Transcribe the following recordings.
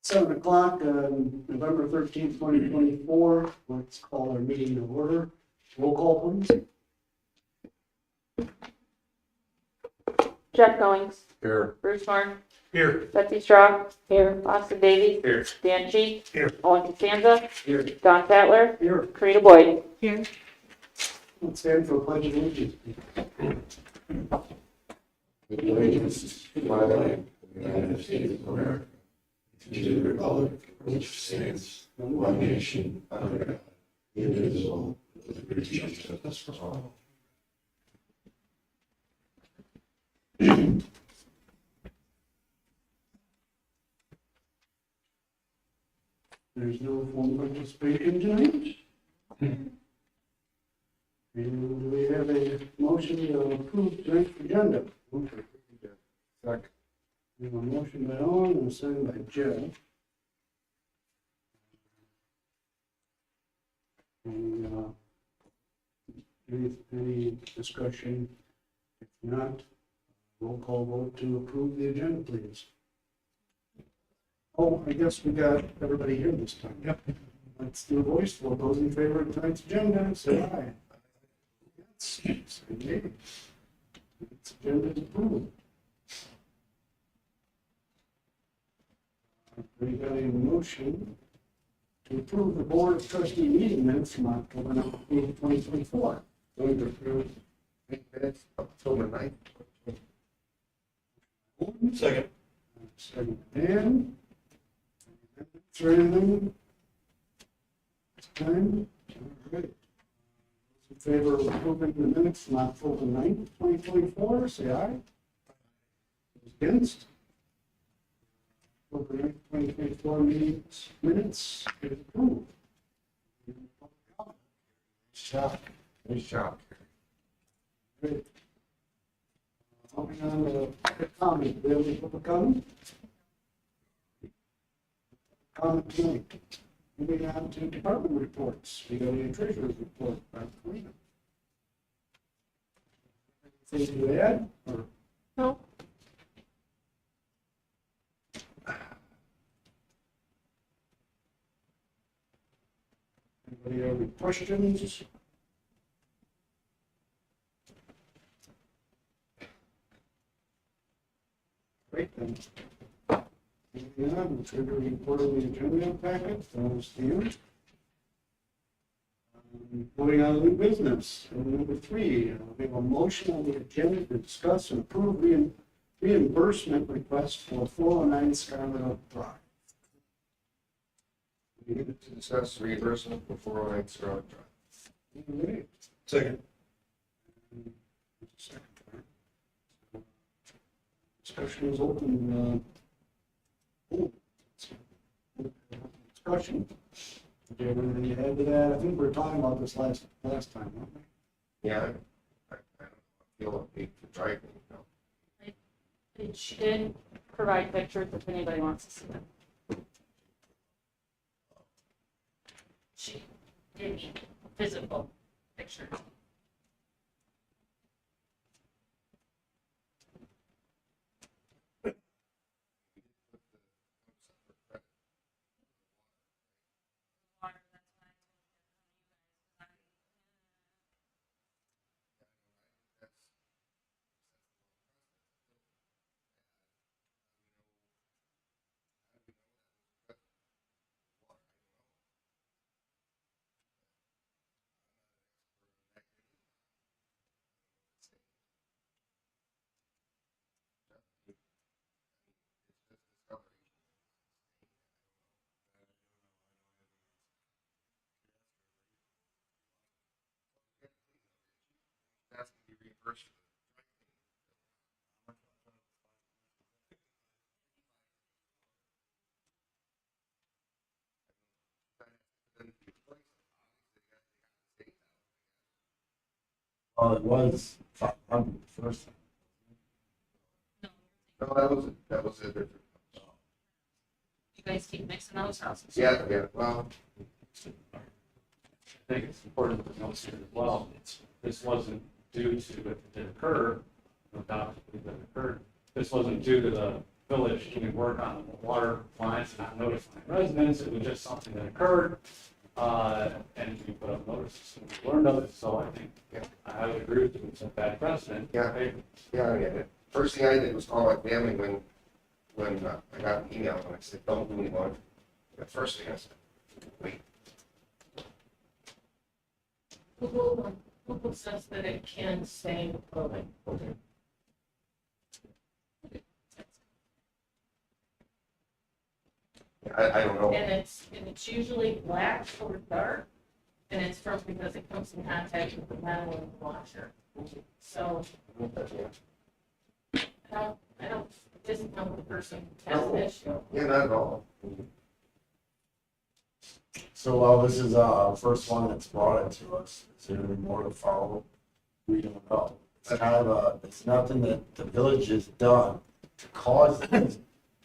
7 o'clock on November 13th, 2024. Let's call our meeting to order. Roll call, please. Jeff Goings. Here. Bruce Horn. Here. Betsy Straw. Here. Austin Davies. Here. Dan Cheek. Here. Owen Costanza. Here. Don Tatler. Here. Karina Boyd. Here. Let's stand for a pledge of allegiance. Allegiance to the flag of the United States of America, to the republic for which stands one nation under God, indivisible, with liberty and justice for all. There's no phone participation tonight. And do we have a motion to approve tonight's agenda? Second. We have a motion by Owen and a second by Jeff. And, any discussion? If not, roll call vote to approve the agenda, please. Oh, I guess we got everybody here this time. Yep. Let's do a voice vote. Those in favor of tonight's agenda, say aye. Yes, say nay. Tonight's agenda is approved. We got a motion to approve the Board of Trustee meeting minutes from October 19th, 2024. Move to approve minutes October 9th. Second. Second, Dan. Is there anything? This time? All right. Those in favor of approving the minutes from October 9th, 2024, say aye. Those against? October 9th, 2024 minutes is approved. Nice job. Nice job. Great. Moving on to public comment. Do we have any public comment? Comment tonight. Moving on to department reports. We got a treasurer's report by Karina. Anything to add? Or No. anybody have any questions? Great then. Moving on, the treasurer's report on the agenda packet, those to you. Moving on to new business. Number 3, we have a motion on the agenda to discuss and approve reimbursement request for 409 Scarlet Oak Drive. We needed to discuss reimbursement for 409 Scarlet Drive. All right. Second. Discussion is open. Discussion. Do you have anything to add to that? I think we were talking about this last time, weren't we? Yeah, I don't feel a need for driving, you know. She did provide pictures if anybody wants to see them. She did need physical pictures. That's going to be reimbursed. Well, it was 500 first. No, that was a different. You guys keep mixing those houses. Yeah, well, I think it's important to note here as well, this wasn't due to, if it did occur, no doubt it occurred, this wasn't due to the village, can we work on the water lines and not notifying residents? It was just something that occurred. And we put up notices and we learned of it, so I think, I would agree with you, it's a bad precedent. Yeah. Yeah, I get it. First thing I did was call my family when I got an email and I said, don't do anyone. The first thing I said, wait. Google says that it can stay open. I don't know. And it's usually black or dark, and it's from, because it comes in contact with the metal in the washer. So, I don't, it doesn't know the person has an issue. Yeah, not at all. So while this is first one that's brought it to us, is there any more to follow? We don't know. It's kind of it's nothing that the village has done to cause this.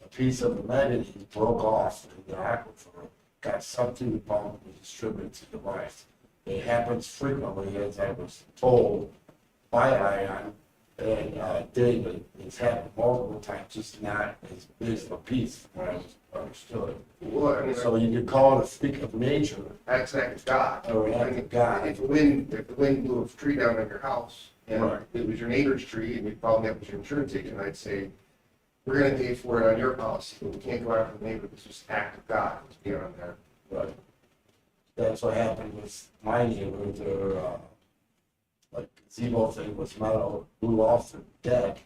A piece of amenity broke off in the aquifer, got sucked through the pump and distributed to the west. It happens frequently, as I was told by Ion and David. It's happened multiple times, just not as big of a piece as I understood. Well, I mean, So you could call it a freak of nature. that's an act of God. Or an act of God. If the wind blew a tree down on your house, and Right. it was your neighbor's tree, and you called me up with your insurance agent, I'd say, we're gonna pay for it on your policy, but we can't go after the neighbor, it's just an act of God, it's beyond there. Right. That's what happened with my neighbor, their, like, gazebo thing was metal, blew off the deck,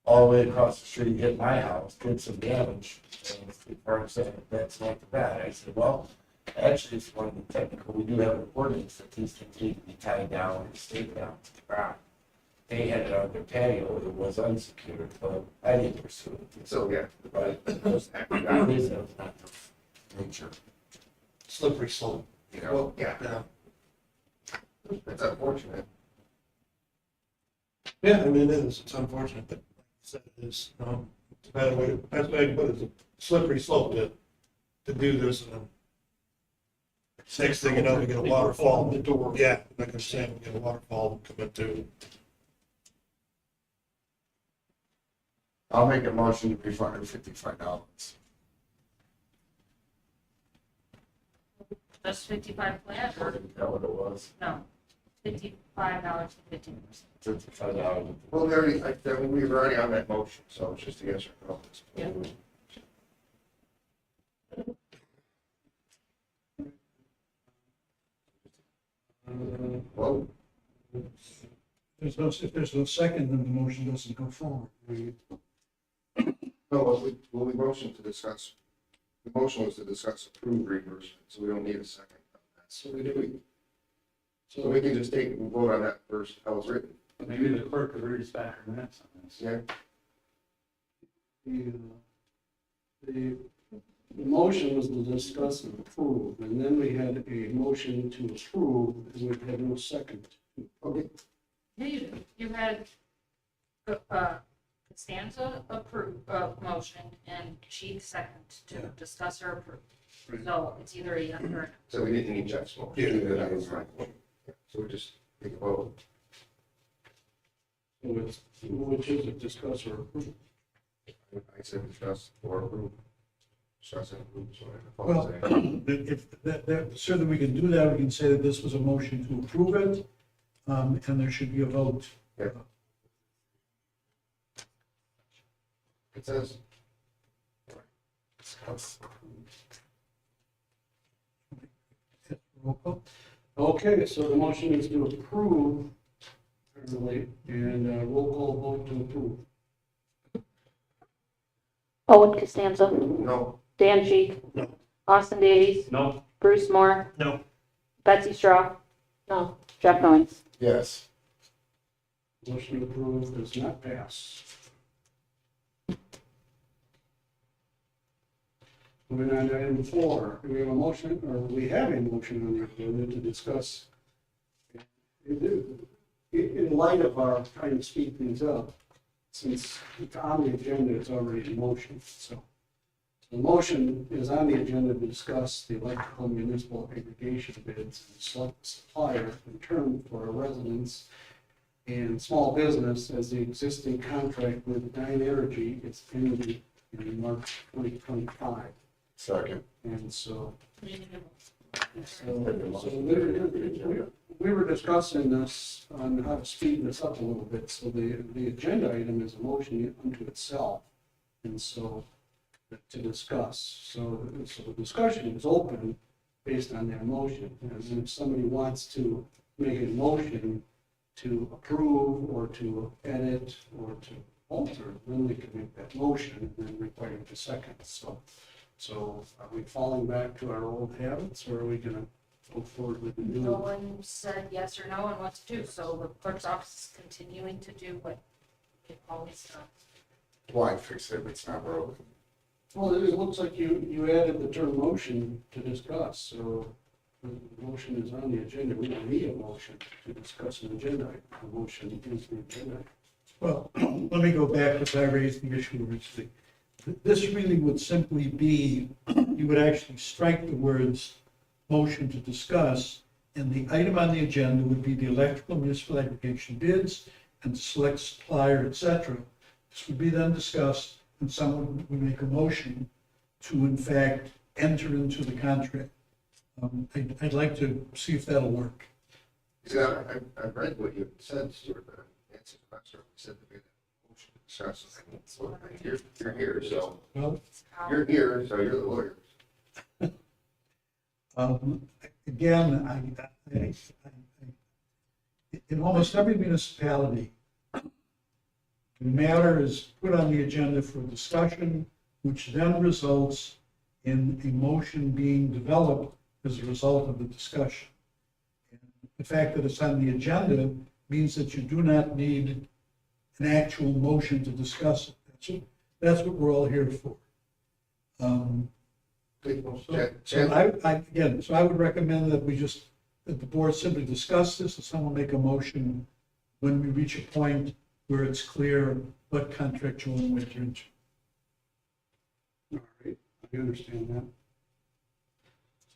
all the way across the street, hit my house, did some damage. And the firm said, that's not the bad. I said, well, actually, it's one of the technical, we do have an ordinance that these things need to be tied down and stayed down to the ground. They had it on their patio, it was unsecured, but I didn't pursue it. So, yeah, Right. it was an act of It God. is an act of nature. Slippery slope. You know, yeah, Yeah. it's unfortunate. Yeah, I mean, it is. It's unfortunate, but like I said, it is, it's a bad way, that's why I put it, it's a slippery slope to do this. And then next thing you know, we get a waterfall. The door. Yeah, like I'm saying, we get a waterfall come into. I'll make a motion to refund her $55. Just 55 flat, or Is that what it was? no, $55 and 15%. $55. Well, we already, we were already on that motion, so it's just a yes or no. Yeah. Well, If there's no second, then the motion doesn't go forward. no, we motioned to discuss, the motion was to discuss approved reimbursement, so we don't need a second. So we do, so we can just take and vote on that first, how it's written. Maybe the clerk could read us back her minutes on this. Yeah, The motion was to discuss and approve, and then we had a motion to approve, and we had no second. okay, Yeah, you do. You had Costanza approved, motion, and Chief second to Yeah. discuss or approve. So it's either a yes or a no. so we didn't need Jeff's motion. Yeah. That was fine. So we just take a vote. So it's, which is it, discuss or approve? I said discuss or approve. Discuss and approve, so I Well, apologize. if that, certainly we can do that, we can say that this was a motion to approve it, and there should be a vote. Yeah. It says, Roll call. Okay, so the motion is to approve, apparently, and roll call vote to approve. Owen Costanza, no, Dan Sheik, Austin Davies, No, Bruce Moore, No. Betsy Straw, No, Jeff Goins. Yes. Motion approved does not pass. Moving on to item 4, do we have a motion, or we have a motion on the agenda to discuss? In light of our trying to speed things up, since it's on the agenda, it's already in motion, so. The motion is on the agenda to discuss the electrical municipal aggregation bids and select supplier in turn for our residents And small business as the existing contract with Dyne Energy, it's ending in March 2025. Second. And so, we were discussing this on how to speed this up a little bit. So the agenda item is a motion unto itself. And so to discuss. So the discussion is open based on that motion. And if somebody wants to make a motion to approve or to edit or to alter, then they can make that motion and then require the second. So are we falling back to our old habits, or are we gonna go forward with the No new? one said yes or no on what to do, so the clerk's office is continuing to do what it always does. Why fix it if it's not broken? Well, it looks like you added the term motion to discuss, so the motion is on the agenda. We don't need a motion to discuss an agenda item. The motion is the agenda item. Well, let me go back, because I raised the issue originally. This really would simply be, you would actually strike the words motion to discuss, and the item on the agenda would be the electrical municipal aggregation bids and select supplier, et cetera. This would be then discussed, and someone would make a motion to in fact enter into the contract. I'd like to see if that'll work. Yeah, I read what you said, Stuart, but answer the question. You said to be the motion to discuss. So you're here, so Well, you're here, so you're the lawyer. Again, in almost every municipality, the matter is put on the agenda for discussion, which then results in a motion being developed as a result of the discussion. And the fact that it's on the agenda means that you do not need an actual motion to discuss it. That's what we're all here for. So I would recommend that that the board simply discuss this, and someone make a motion when we reach a point where it's clear what contract you want to enter into. All right, I understand that.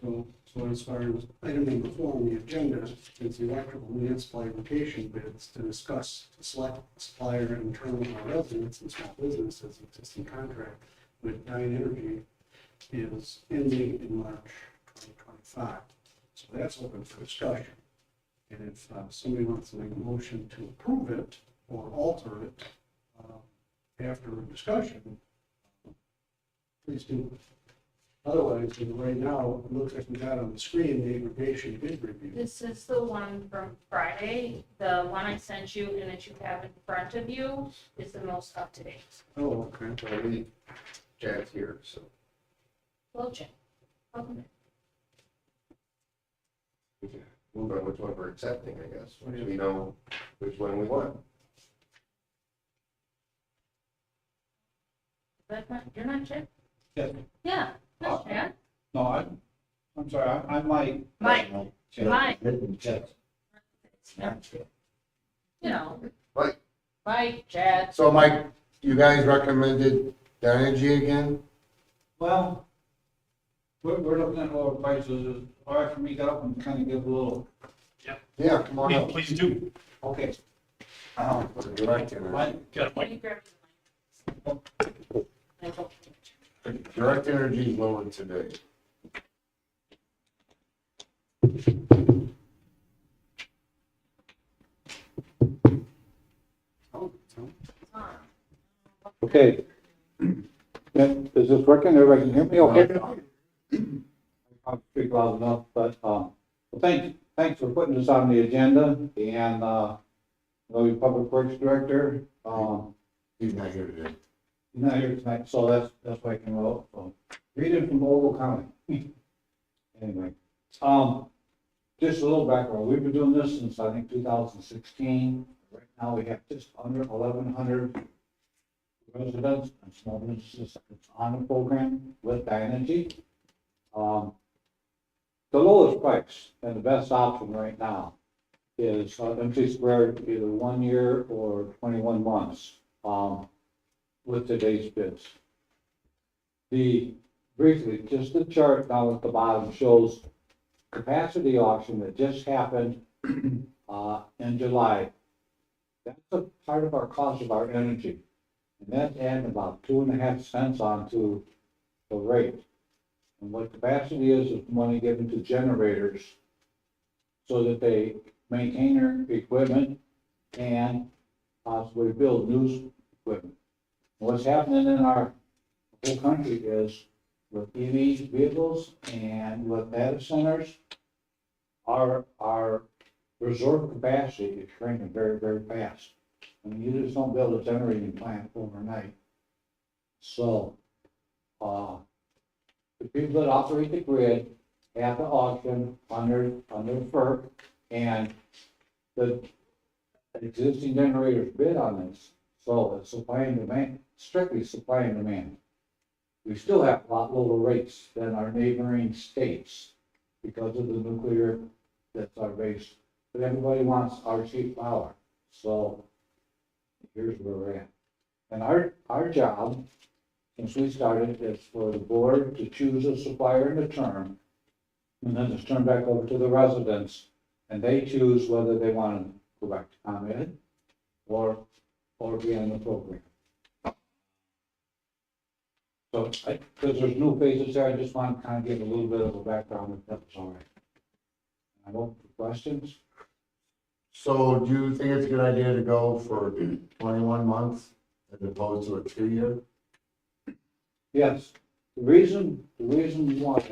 So as far as item number 4 on the agenda, is the electrical municipal aggregation bids to discuss to select supplier and terminal residents and small businesses existing contract with Dyne Energy is ending in March 2025. So that's open for discussion. And if somebody wants to make a motion to approve it or alter it after discussion, please do. Otherwise, right now, it looks like we got on the screen the aggregation bid review. This is the one from Friday. The one I sent you and that you have in front of you is the most up to date. Oh, okay. Well, Chad's here, so. Well, Jim, welcome in. we can move on which one we're accepting, I guess, once we know which one we want. You're not Jim? Yes. Yeah, that's Chad. No, I'm sorry, I'm Mike. Mike. Mike. Yes. You know. Mike. Mike, Chad. So Mike, you guys recommended Dyne Energy again? Well, we're looking at lower prices. It's all right for me to get up and kind of give a little. Yeah, come on up. Please do. Okay. Direct energy. Mike, get Can you grab your mic? Direct energy is lower today. Okay. Is this working? Everybody can hear me okay? I'll speak loud enough, but, well, thanks for putting this on the agenda, and, the Public Works Director, He's not here today. he's not here tonight, so that's why I can roll, so, reading from Ogle County. Anyway, just a little background, we've been doing this since, I think, 2016. Right now, we have just under 1,100 residents and small businesses that's on the program with Dyne Energy. The lowest price and the best option right now is empty squared, either 1 year or 21 months, with today's bids. Briefly, just the chart down at the bottom shows capacity auction that just happened, in July. That's a part of our cost of our energy. And that's adding about 2.5 cents onto the rate. And what capacity is money given to generators so that they maintain their equipment and possibly build new equipment. What's happening in our whole country is with EV vehicles and with data centers, our reserve capacity is shrinking very, very fast. I mean, you just don't build a generating plant overnight. So, the people that operate the grid have to auction under FERC, and the existing generators bid on this. So it's supply and demand, strictly supply and demand. We still have a lot lower rates than our neighboring states because of the nuclear that's our base. But everybody wants our cheap power. So here's where we're at. And our job, since we started, is for the board to choose a supplier in the term, and then it's turned back over to the residents, and they choose whether they want to go back to ComEd or be on the program. So, because there's new phases there, I just want to kind of give a little bit of a background, if that's all right. I hope for questions. So do you think it's a good idea to go for 21 months as opposed to a 2-year? Yes, the reason why,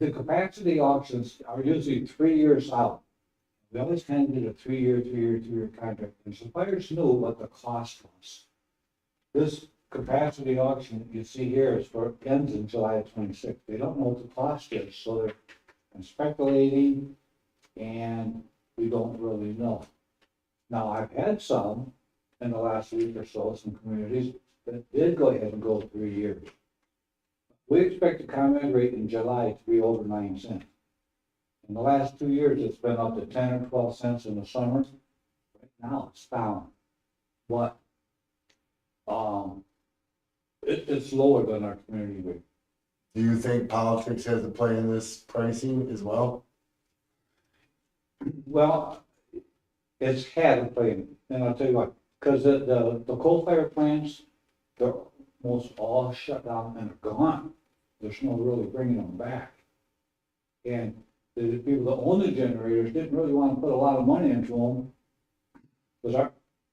the capacity auctions are usually 3 years out. We always kind of did a 3-year contract, and suppliers knew what the cost was. This capacity auction you see here is for, ends in July of 26. They don't know what the cost is, so they're speculating, and we don't really know. Now, I've had some in the last week or so, some communities that did go ahead and go 3 years. We expect the ComEd rate in July to be over 9 cents. In the last 2 years, it's been up to 10 or 12 cents in the summer. Right now, it's down. But it's lower than our community rate. Do you think politics has a play in this pricing as well? Well, it's had a play, and I'll tell you what, because the coal-fired plants, they're almost all shut down and are gone. There's no really bringing them back. And the people that own the generators didn't really want to put a lot of money into them. Because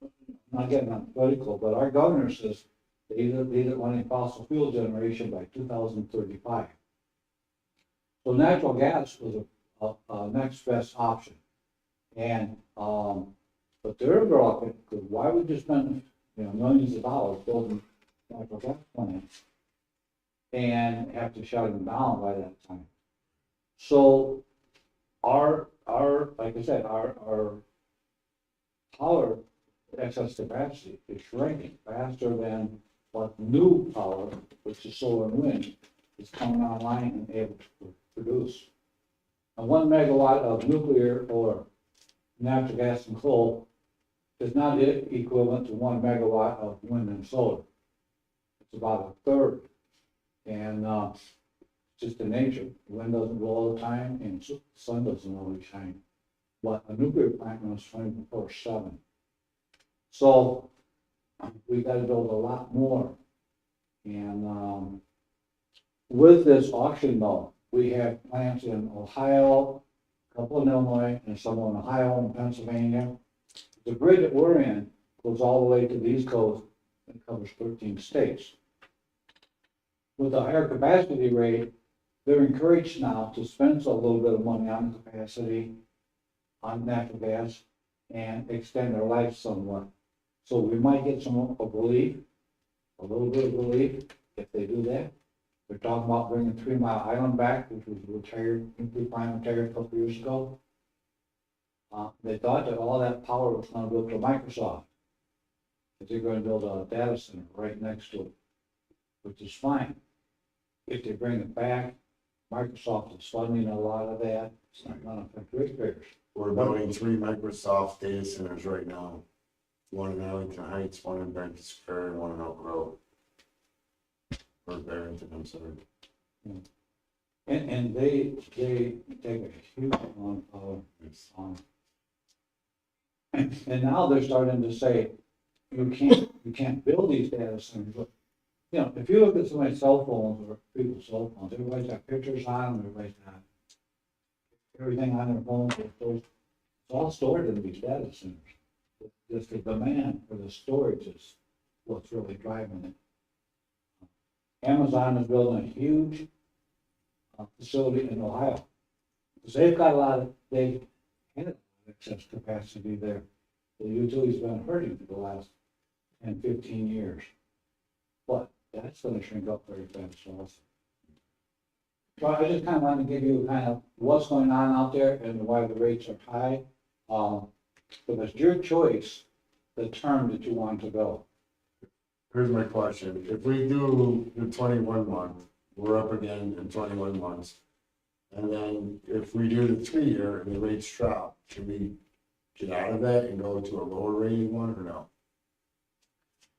I'm not getting on political, but our governor says they don't want any fossil fuel generation by 2035. So natural gas was a next best option. And, but they're blocking, because why would you spend, millions of dollars building natural gas plants and have to shut them down by that time? So our, like I said, our power excess capacity is shrinking faster than what new power, which is solar and wind, is coming online and able to produce. And 1 megawatt of nuclear or natural gas and coal is not equivalent to 1 megawatt of wind and solar. It's about a third. And just the nature. The wind doesn't blow all the time and the sun doesn't always shine. But a nuclear plant runs 24/7. So we got to build a lot more. And with this auction though, we have plants in Ohio, a couple in Illinois, and some in Ohio and Pennsylvania. The grid that we're in goes all the way to the East Coast and covers 13 states. With the higher capacity rate, they're encouraged now to spend a little bit of money on capacity, on natural gas, and extend their life somewhat. So we might get some relief, a little bit of relief if they do that. They're talking about bringing 3 Mile Island back, which was retired, nuclear plant retired a couple years ago. They thought that all that power was going to go to Microsoft, but they're going to build a data center right next to it, which is fine. If they bring it back, Microsoft is funding a lot of that. It's not going to affect ratepayers. We're building 3 Microsoft data centers right now. One in Arlington Heights, one in Benton Square, and one in Oak Grove. Or Barrington, I'm sorry. And they take a huge amount of And now they're starting to say, you can't build these data centers. But, you know, if you look at somebody's cell phones or people's cell phones, everybody's got pictures on them, everybody's got everything on their phones, it's all stored in these data centers. Just the demand for the storage is what's really driving it. Amazon is building a huge facility in Ohio. Because they've got a lot of, they had excess capacity there. The utility's been hurting for the last 10, 15 years. But that's gonna shrink up very fast also. So I just kind of wanted to give you kind of what's going on out there and why the rates are high. But it's your choice, the term that you want to go. Here's my question, if we do the 21 month, we're up again in 21 months. And then if we do the 3-year and the rates drop, should we get out of that and go to a lower rated one or no?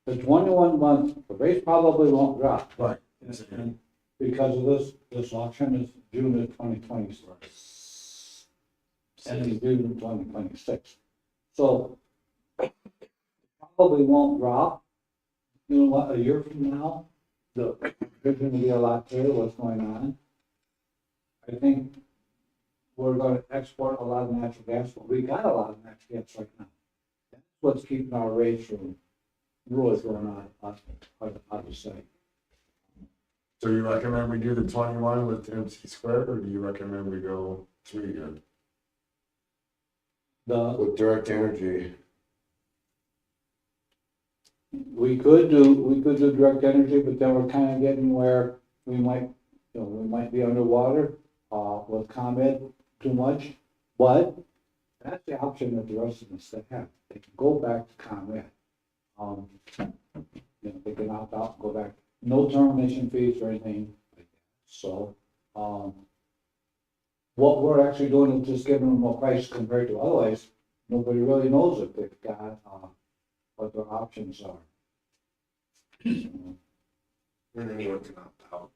The 21 months, the rates probably won't drop. Right. And because of this auction is June of 2026. And it's due in 2026. So probably won't drop. You know what, a year from now, there's gonna be a lot clearer what's going on. I think we're gonna export a lot of natural gas, but we got a lot of natural gas right now. That's what's keeping our rates from really going out of sight. So you recommend we do the 21 with MC squared, or do you recommend we go 3-year? With direct energy, We could do direct energy, but then we're kind of getting where we might be underwater, with ComEd too much. But that's the option that the residents they have. They can go back to ComEd. They can opt out and go back. No termination fees or anything like that. So, what we're actually doing is just giving them a price compared to otherwise. Nobody really knows if they've got, what their options are. and anyone can opt out.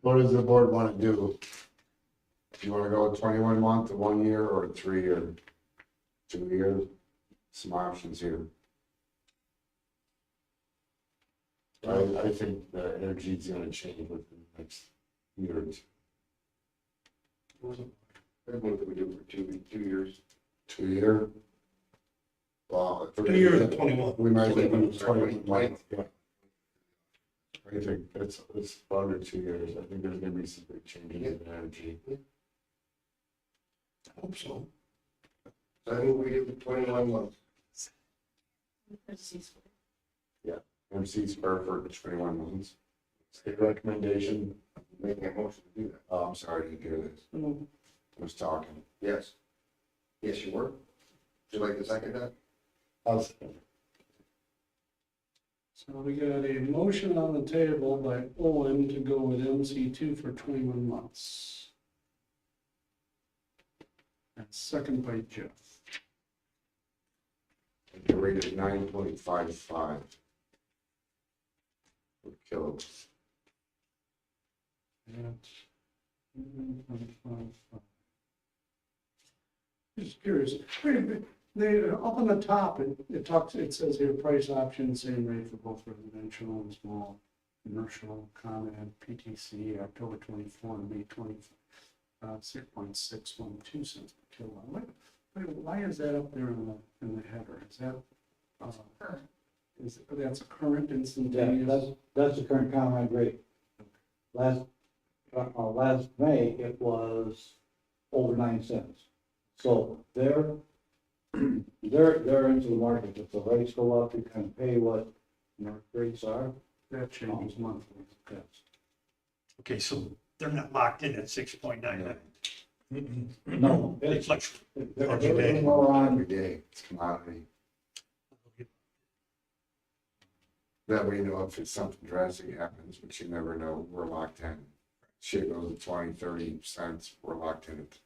What does the board want to do? Do you want to go 21 month, 1 year, or 3-year? 2 years? Some options here. I think the energy is going to change within the next year or two. What do we do for 2 years? 2 year? Well, 2 years and 21. we might be 21, 21 months. Yeah. I think it's under 2 years. I think there's going to be some big changes in energy. I hope so. So I think we do 21 months. MC square for 21 months. State recommendation. Making a motion to do that. Oh, I'm sorry, I didn't hear this. I was talking. Yes. Yes, you were. Would you like to second that? So we got a motion on the table by Owen to go with MC2 for 21 months. And second by Jeff. The rate is 9.55 per kilo. Just curious, they, up on the top, it says here, price option, same rate for both residential and small commercial, comment, PTC, October 24 and May 25, 6.612 cents per kilowatt. Why is that up there in the header? Is that, that's a current Yeah, instantaneous? that's the current ComEd rate. Last May, it was over 9 cents. So they're into the market. If the rates go up, you kind of pay what market rates are. That changes monthly. Yes. Okay, so they're not locked in at 6.99. No, They it's, fluctuate. they're more Every on, day, it's commodity. That way, you know, if it's something drastic happens, but you never know, we're locked in. Shit goes to 20, 30 cents, we're locked in at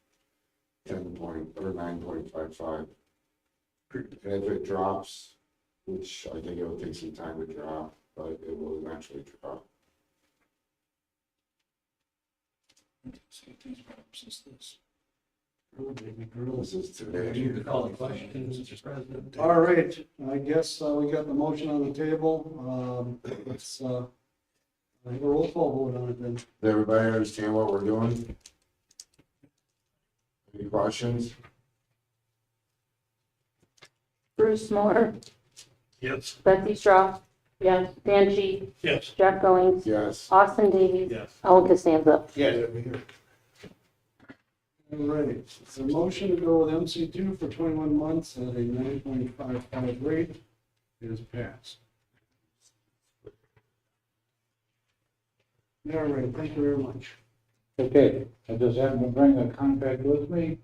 9.55. And if it drops, which I think it will take some time to drop, but it will eventually drop. See if these maps is this. This is today. Call the question, Mr. President. All right, I guess we got the motion on the table. Let's have a roll call vote on it then. Does everybody understand what we're doing? Any questions? Bruce Moore, Yes. Betsy Straw. Yes. Dan Sheet, Yes. Jack Goings, Yes. Austin Davies, Yes. Ellen Costanza. Yes. All right, so motion to go with MC2 for 21 months at a 9.55 rate is passed. All right, thank you very much. Okay, I just happened to bring a contract with me.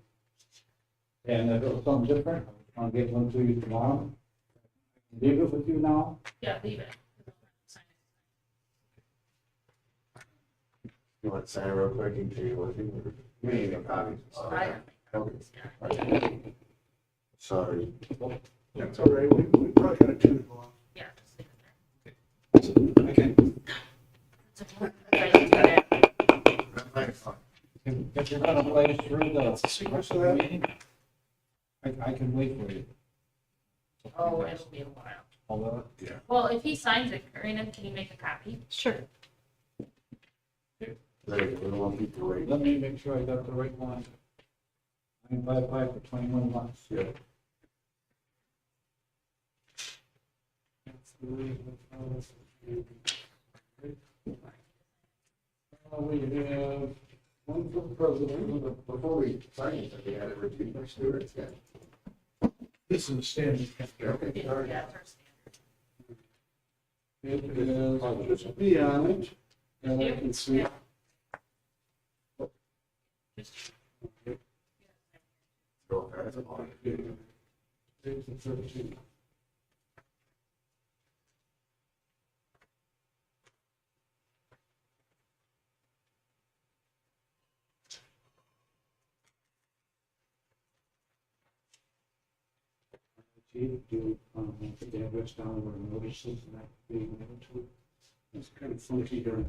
And if it was something different, I'll get one to you tomorrow. Leave it with you now. Yeah, leave it. You want to sign real quick and take it with you? You need a copy. I- Okay. Sorry. That's all right, we probably got to turn it off. Yeah. just leave it there. Okay. It's okay. I can do that. If you're gonna play through the Secret to that? meeting, I can wait for you. Oh, it'll be a while. Although, Well, if he signs it, Karina, can you make a copy? Sure. We don't want people to wait. let me make sure I got the right one. 955 for 21 months. Yeah. We have one for the president. Before we sign it, we had to repeat our stewards. This is the standard. Okay. Yeah, that's our standard. It is just be on it, and I can see. Go ahead. Page 13. Do, put the address down where the notices and that being given to. It's kind of funky here.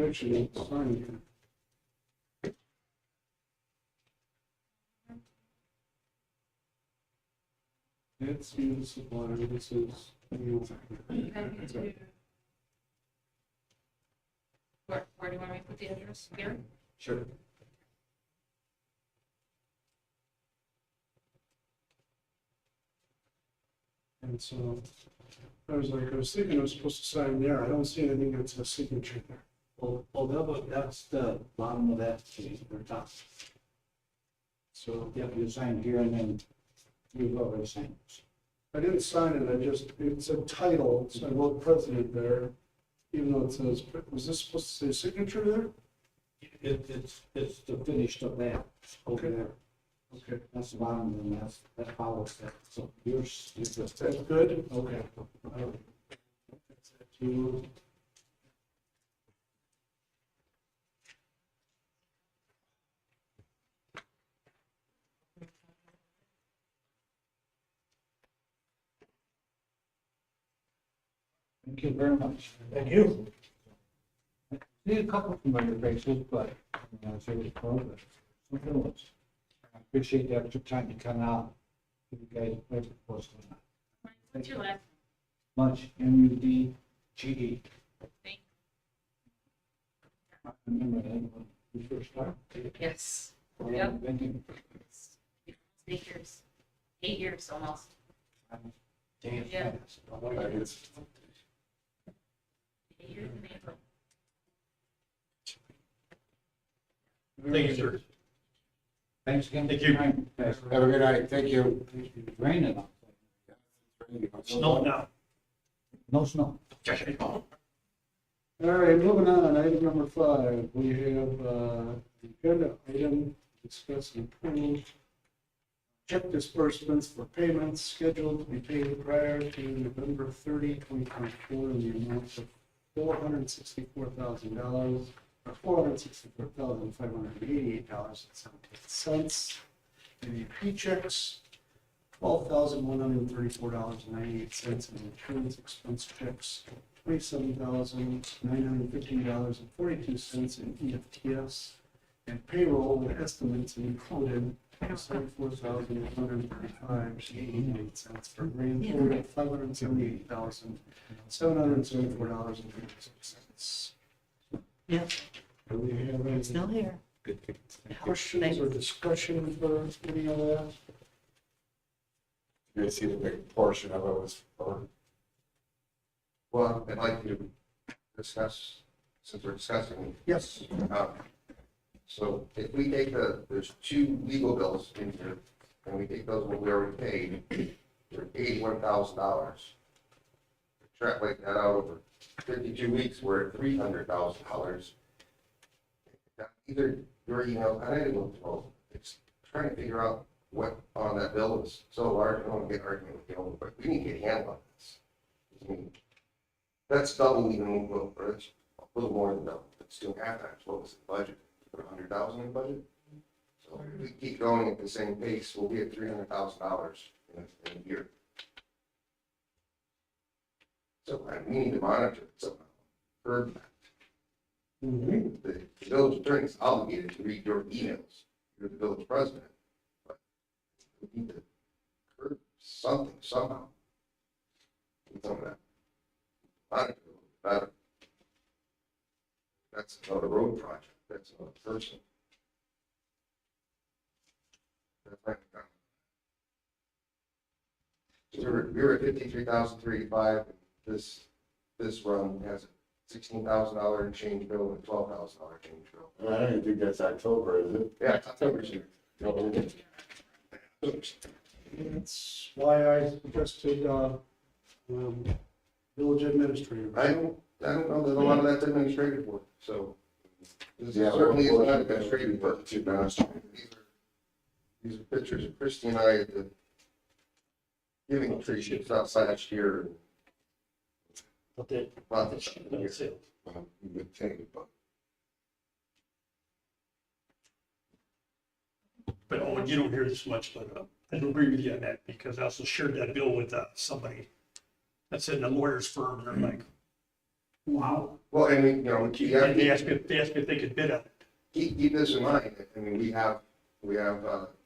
Actually, it's fine here. It's you, supplier, this is you. Where do you want me to put the address? Here? Sure. And so, I was thinking I was supposed to sign there, I don't see anything that says signature there. Well, that's the bottom of that page, or top. So, yeah, you sign here and then you've already signed. I didn't sign it, it said title, so I wrote president there, even though it says, was this supposed to say signature there? It's the finish of that, over Okay. there. Okay, That's the bottom, and that follows that. So yours, is that's good? Okay. All right. That's it. You. Thank you very much. Thank you. See a couple familiar faces, but, I say it's progress. Some new ones. I appreciate the extra time to come out. Give you guys a break before it's going on. What's your last? Lunch, MUDGE. Thank I remember that when we first started. Yes. Yep. Thank you. 8 years. 8 years almost. Damn. Yeah. fast. 8 years in April. Thank you, sir. Thanks again. Thank you. Have a good night. Thank you. Raining out. Snow now. No snow. All right, moving on, item number 5, we have, the agenda item, discuss and approve check disbursements for payments scheduled to be paid prior to November 30, 2024, in the amount of $464,000, or $464,588.17. ADP checks, $12,134.98, and insurance expense checks, $27,915.42 in EFTS, And payroll estimates included $74,135.88 for a grand total of $578,774.56. Yep, Do we have any still here. questions or discussion for any of that? You guys see the big portion of it was for, Well, I'd like you to discuss, since we're discussing. Yes. So if we take there's two legal bills in here, and we take those what we already paid, for $81,000. Extrapolate that out over 52 weeks, we're at $300,000. Either your email, I didn't look through, it's trying to figure out what on that bill is so large, I don't want to get an argument with you, but we need to get a handle on this. I mean, that's double even, or it's a little more than double, it's 2.5 times what was the budget. Put 100,000 in budget. So if we keep going at the same pace, we'll be at $300,000 in a year. So we need to monitor it somehow. Curb that. The village attorney is obligated to read your emails. You're the village president. But we need to curb something somehow. With some of that. Monitor it a little bit better. That's another road project. That's another person. That's my comment. So we were at 53,385. This run has a $16,000 and change bill and $12,000 change bill. I don't even think that's October, is it? Yeah, it's October. That's why I suggested, village administrator. I don't know that a lot of that's administrative work, so. This Yeah, certainly is we're- not administrative work. These are pictures of Christie and I at the giving tree shoots outside last year. But that, Lots of that's stuff. it. You would think, but. But Owen, you don't hear this much, but I don't agree with you on that, because I also shared that bill with somebody that's in a lawyer's firm, and they're like, wow. Well, and you know, They asked me if they could bid on it. keep this in mind. I mean, we have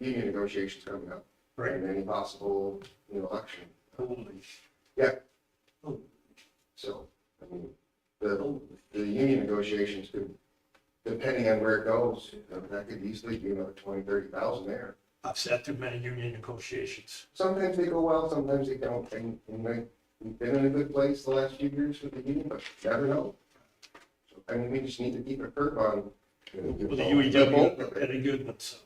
union negotiations coming up. Right. And any possible, election. Holy. So, I mean, the union negotiations could, depending on where it goes, that could easily be another 20, 30,000 there. I've sat through many union negotiations. Sometimes they go well, sometimes they don't, and we've been in a good place the last few years with the union, but you never know. So, I mean, we just need to keep a curve on. With the UEW, had a good one, so.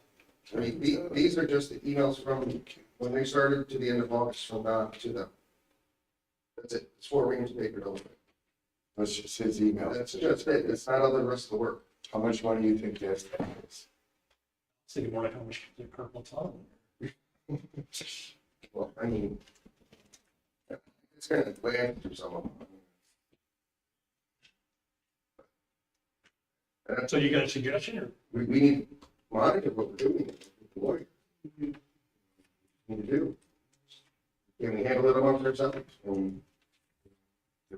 I mean, these are just the emails from when they started to the end of August, from Don to them. That's it, it's 4 reams of paper, don't it? That's just his email. That's just it, it's not all the rest of the work. How much money do you think that's? It's thinking more like how much the purple top. Well, I mean, it's gonna land through some of them. And So you got a suggestion, or? we need to monitor what we're doing with the lawyer. Need to do. Can we handle it amongst ourselves? Do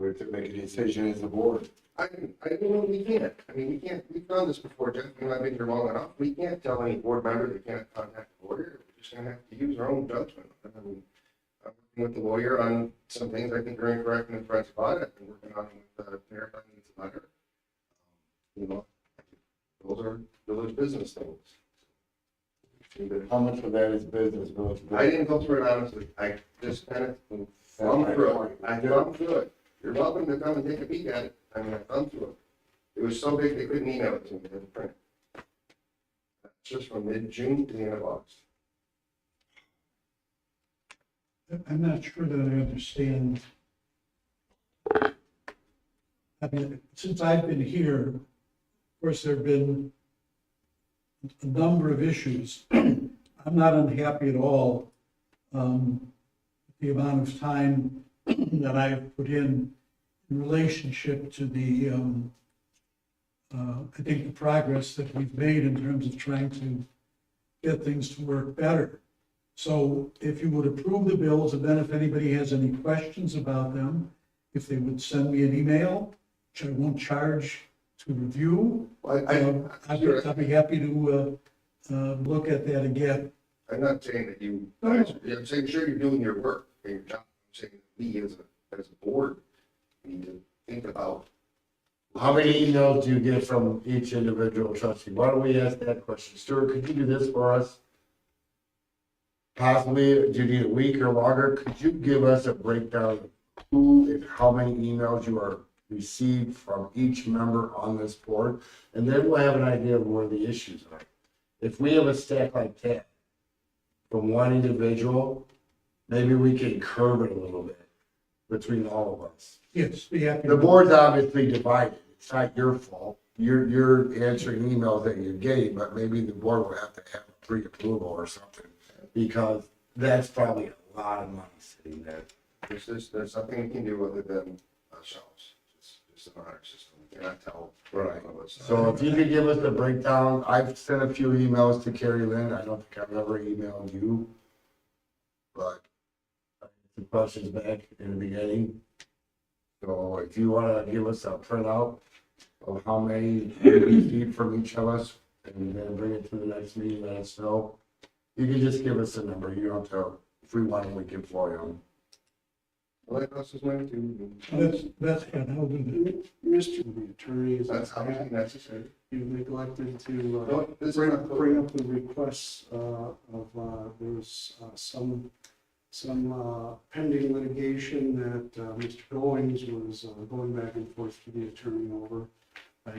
we have to make a decision as a board? I don't know, we can't. I mean, we've done this before, Jeff, and I've been here long enough. We can't tell any board member they can't contact the lawyer. We're just gonna have to use our own judgment. I mean, I'm working with the lawyer on some things I think are incorrect in the French audit. I've been working on with Maritime needs a letter. Those are village business things. How much of that is business? I didn't go through it honestly. I just kind of thumbed through it. I thumbed through it. You're welcome to come and take a peek at it. I mean, I thumbed through it. It was so big they couldn't email it to me. They had to print it. That's just from mid-June to the end of August. I'm not sure that I understand. I mean, since I've been here, of course, there've been a number of issues. I'm not unhappy at all with the amount of time that I've put in relationship to the, I think the progress that we've made in terms of trying to get things to work better. So if you would approve the bills, and then if anybody has any questions about them, if they would send me an email, which I won't charge review. I'd be happy to look at that again. I'm not saying that you, No, no. I'm saying, sure, you're doing your work and your job. I'm saying we as a board need to think about. How many emails do you get from each individual trustee? Why don't we ask that question? Stuart, could you do this for us? Possibly, do you need a week or longer? Could you give us a breakdown of who and how many emails you are received from each member on this board? And then we'll have an idea of where the issues are. If we have a stack like that from one individual, maybe we can curve it a little bit between all of us. Yes, be happy. The board's obviously divided. It's not your fault. You're answering emails that you're getting, but maybe the board will have to have a pre-approval or something, because that's probably a lot of money sitting there. There's nothing we can do other than shelves. It's an honor system. We cannot tell. Right. So if you could give us a breakdown, I've sent a few emails to Carrie Lynn. I don't think I've ever emailed you, but the questions back in the beginning. So if you want to give us a printout of how many you received from each of us, and then bring it to the next meeting, let us know. You can just give us a number. You don't have to, if we want them, we can employ them. Well, that costs us money too. That's kind of how we do it. Mr. The attorneys, That's obviously necessary. you've neglected to No, this is bring not- bring up the requests there was some pending litigation that Mr. Goings was going back and forth to the attorney over.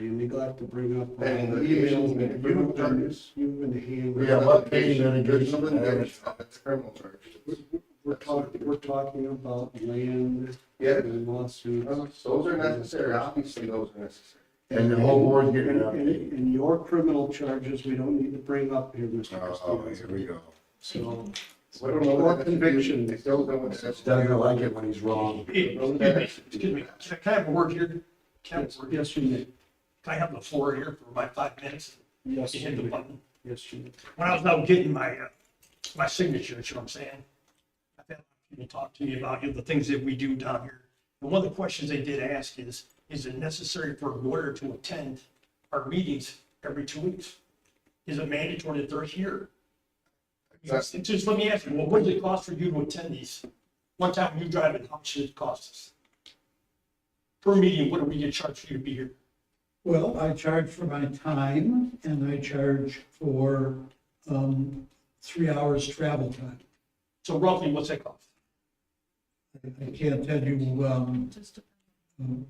You neglect to bring up the Pending litigation, emails you mean that criminal charges? you've been handling. Yeah, what pending There's litigation? something that's criminal charges. We're talking about land Yeah, and lawsuits. those are necessary. Obviously, those are necessary. And the whole board's getting an update. And your criminal charges, we don't need to bring up here, Mr. Oh, here Costello. we go. So, I don't know or what conviction. They don't know what that's. Doesn't like it when he's wrong. Excuse me, can I have a word here? Can I have a word? Yes, you may. Can I have the floor here for about 5 minutes? Yes, You you hit the may. button. Yes, you may. When I was out getting my signature, you know what I'm saying? I've had people talk to me about, the things that we do down here. And one of the questions they did ask is it necessary for a lawyer to attend our meetings every 2 weeks? Is it mandatory that they're here? Just let me ask you, well, what does it cost for you to attend these? One time when you drive it, how much does it cost us? Per meeting, what do we get charged for you to be here? Well, I charge for my time and I charge for 3 hours travel time. So roughly, what's that cost? I can't tell you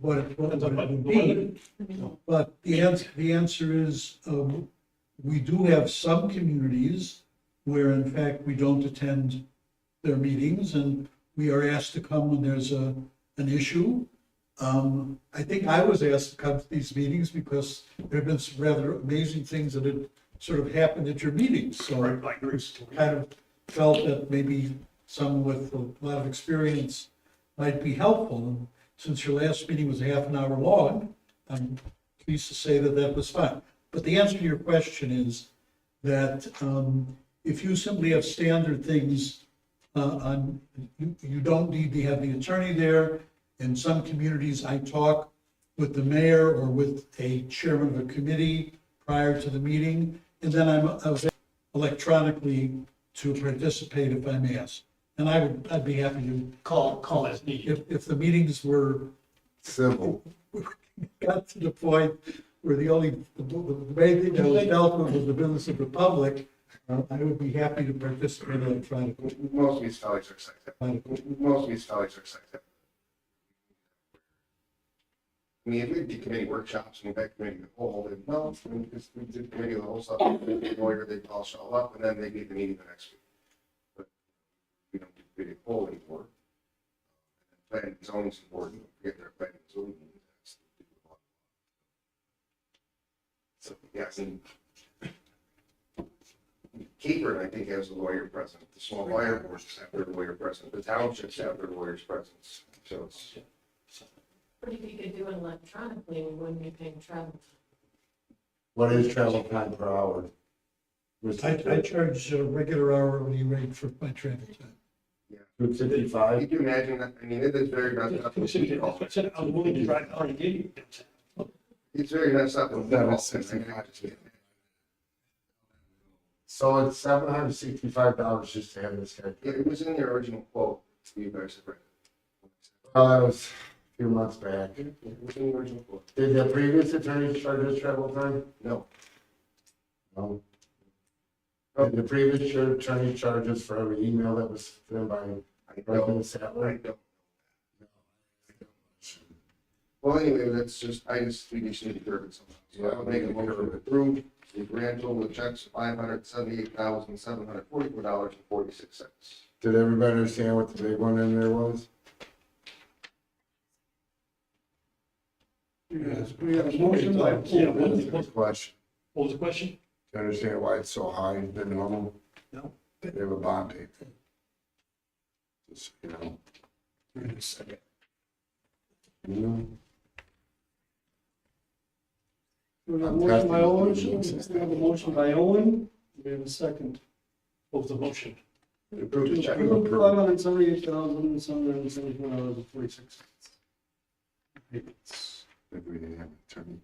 what it would be, but the answer is, we do have some communities where in fact we don't attend their meetings and we are asked to come when there's an issue. I think I was asked to come to these meetings because there have been some rather amazing things that had sort of happened at your meetings, so I kind of felt that maybe someone with a lot of experience might be helpful. And since your last meeting was half an hour long, I'm pleased to say that that was fine. But the answer to your question is that if you simply have standard things you don't need to have the attorney there. In some communities, I talk with the mayor or with a chairman of a committee prior to the meeting, and then I'm available electronically to participate if I'm asked. And I'd be happy to Call as needed. if the meetings were Civil. got to the point where the main thing that was dealt with was the business of the public, I would be happy to participate electronically. Most municipalities are accepted. Most municipalities are accepted. I mean, if we did committee workshops and back committee the whole, then no, I mean, because we did committee the whole stuff, the lawyer, they'd all show up and then they'd be at the meeting the next week. But we don't do committee the whole anymore. Planning and zoning is important, don't forget their planning and zoning. Meetings. So, yes, and Capron, I think, has a lawyer present. The small fire boards have their lawyer present. The townships have their lawyers present. So it's. But if you could do it electronically, we wouldn't be paying travel. What is travel time per hour? I charge a regular hourly rate for my travel time. $2.55. Can you imagine that? I mean, it is very. I was willing to drive down and get you. It's very messed up. with That that. is 65. So it's $765 just to have this guy. It was in the original quote, you guys have read it. Oh, that was a few months back. It was in the original quote. Did the previous attorney charge us travel time? No, No. Did the previous attorney charge us for every email that was sent by I President don't. I Sattler? don't. Well, anyway, that's just, we just need to curb it somehow. So I would make a motion to approve the grand total of checks, $578,744.46. Did everybody understand what the big one in there was? Yes, we have a motion by Yeah, Question. What was the question? Do you understand why it's so high than normal? No. They have a bond date. Just, you know. Wait a second. You know? We have a motion by Owen, we have a motion by Owen, we have a second. What was the motion? Approve the check. $578,774.46. If we didn't have an attorney.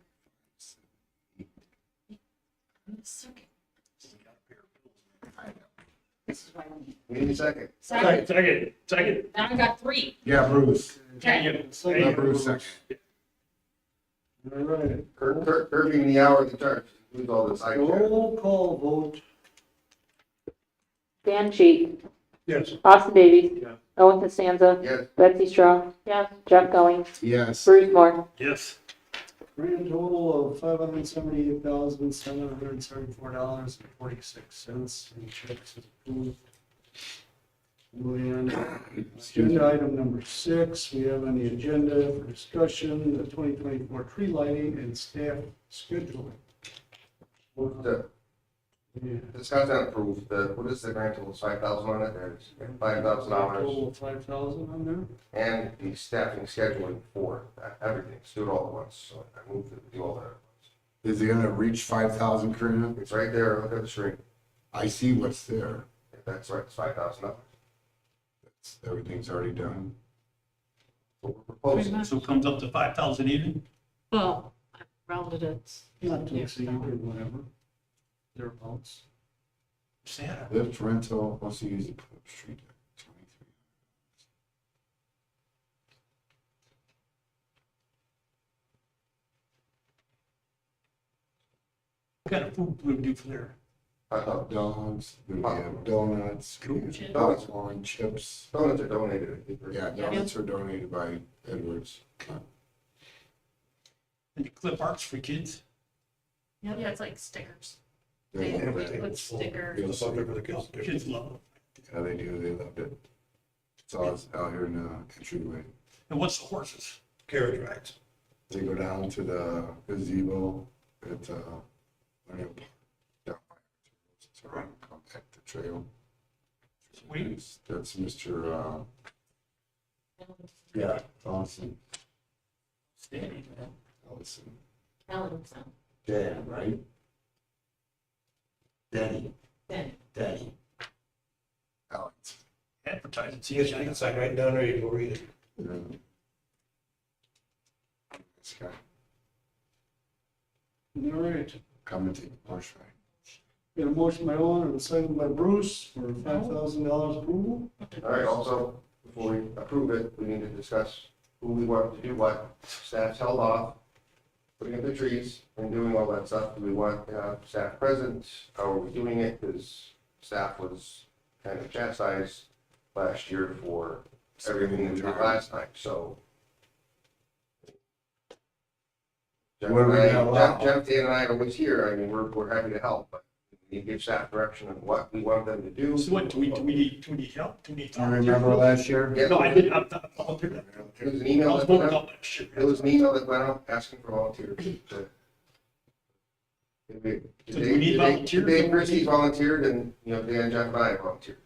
This is why we need. We need a second. Second. Now I got 3. Yeah, Bruce. Okay. Yeah, Bruce second. All right, Curbing the hour of the charge, includes all the side checks. roll call vote. Dan Sheet, Yes. Austin Davies. Yeah. Owen Costanza. Yes, Betsy Straw. Yes. Jeff Going. Yes. Bruce Moore. Yes. Grand total of $578,774.46, and checks is approved. And agenda item number 6, we have on the agenda for discussion, the 2024 tree lighting and staff scheduling. move to Yeah. discuss and approve what is the grand total, 5,000 on it, there's $5,000. Total of 5,000 on there? And the staffing scheduling for everything, let's do it all at once, so I move to do all that at once. Is it gonna reach 5,000, Karina? It's right there, look at the screen, I see what's there. if that's right, it's $5,000. Everything's already done. What we're proposing, So it comes up to 5,000 even? Well, I rounded it. Not to exceed or whatever, thereabouts. Santa. Lift rental, what's the use of street? 23. What kind of food do we do for there? hot Dogs, we have donuts, we have popcorn, chips. donuts are donated, I think. Yeah, donuts are donated by Edwards. And you clip arts for kids? Yeah, it's like stickers. They They love put it. stickers. Feel Something safe. for the kids. Kids love it. Yeah, they do, they loved it. Saw us out here in the entryway. And what's the horses? Carriage rides. They go down to the gazebo at, Lineal Park, down by, it's around, come back the trail. Sweet. That's Mr. Yeah, Awesome. Standing, man. Allison. Allentown. Dan, right? Danny. Then, Danny. Alex. Advertising. So you can sign right down there, you can go read it. Yeah. This guy, All right, come and take a push ride. got a motion by Owen and a second by Bruce for $5,000 approval. All right, also, before we approve it, we need to discuss who we want to do what. Staff's held off, putting up the trees and doing all that stuff. Do we want to have staff present? How are we doing it? Because staff was kind of chastised last year for everything we did last time, so. Jeff, What are we gonna allow? Jeff, Dan, and I are always here. I mean, we're happy to help, but we need to give staff direction on what we want them to do. So what, do we need help? Do we need? Do you remember last year? Yeah. No, I didn't, I'm not volunteering. There was an I email was that went voting out. on that shit. There was an email that went out asking for volunteers. Did So do we need volunteers? Dave Christie volunteered and, Dan, Jeff, and I volunteered.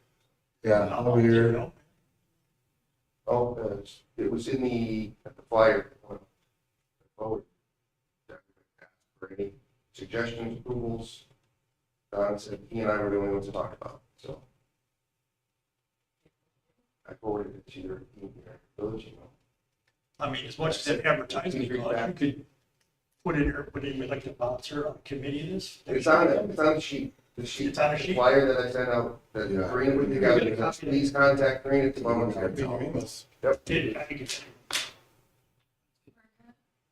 Yeah, I'll over volunteer here. help. Oh, it was in at the flyer. Forward. For any suggestions, approvals, Don said he and I were the only ones to talk about, so. I forwarded it to your village email. I mean, as much as that advertising costs, you could put in, or put in like the bouncer on committee this? It's on the sheet. The sheet. It's on a sheet? Flyer that I sent out, that Yeah. Karina put together, please contact Karina at the moment. Did, I think it's,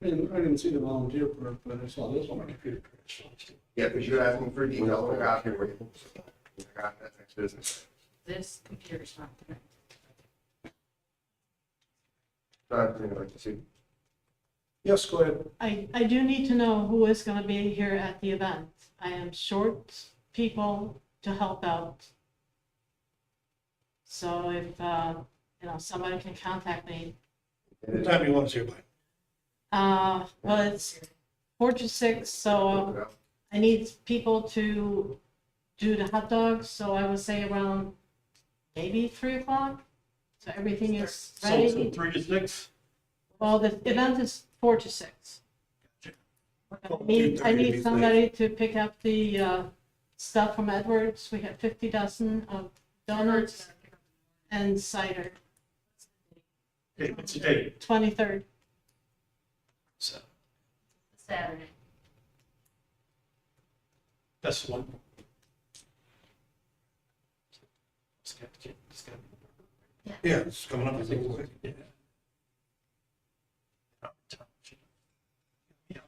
I didn't see the volunteer part, but I saw this on my computer. Yeah, because you're asking for details, I got here. I got that next business. This computer's not connected. I'd like to see. Yes, go ahead. I do need to know who is gonna be here at the event. I am short people to help out. So if, somebody can contact me. What time do you want us here by? Well, it's 4 to 6, so I need people to do the hot dogs, so I would say around maybe 3 o'clock. So everything is so ready. 3 to 6? Well, the event is 4 to 6. I need somebody to pick up the stuff from Edwards. We have 50 dozen of donuts and cider, Okay, what's the date? 23rd. So, Saturday. that's the one. Yeah, it's coming up, I think. Yeah. Yeah.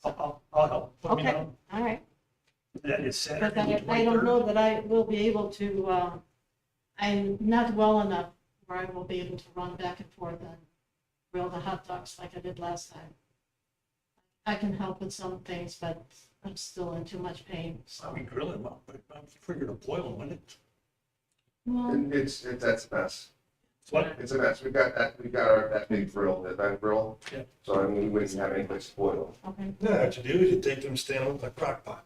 I'll help. Let me Okay, know. all right. That is Because Saturday. I don't know that I will be able to, I'm not well enough where I will be able to run back and forth and grill the hot dogs like I did last time. I can help with some things, but I'm still in too much pain. I So, mean, grill them up, but I figured to boil them, wouldn't it? well, That's a mess. What? It's a mess. We've got that big grill, that event grill. Yeah. So I mean, we wouldn't have any place to boil. okay. Yeah, what you do is you take them, stand them with a crock pot.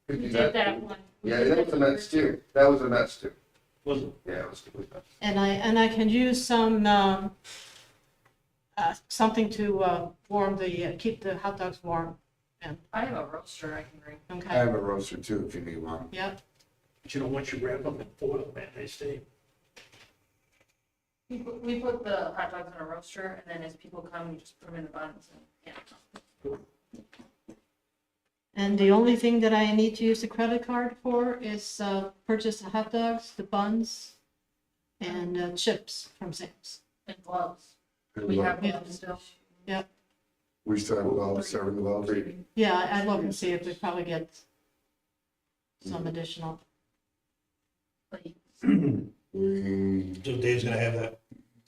Could We do did that one. We Yeah, did that was a mess too. That was a mess too. Was it? Yeah, it was a complete mess. And I can use some, something to warm keep the hot dogs warm. I have a roaster I can bring. I Okay, have a roaster too, if you need one. yep. But you know, once you wrap them in foil, man, they stay. We put the hot dogs in a roaster, and then as people come, we just put them in the buns and, yeah. And the only thing that I need to use the credit card for is purchase the hot dogs, the buns, and chips from Sam's. And gloves. We have gloves still. We still have gloves, serving gloves. Yeah, I look and see if we probably get some additional. We, So Dave's gonna have that,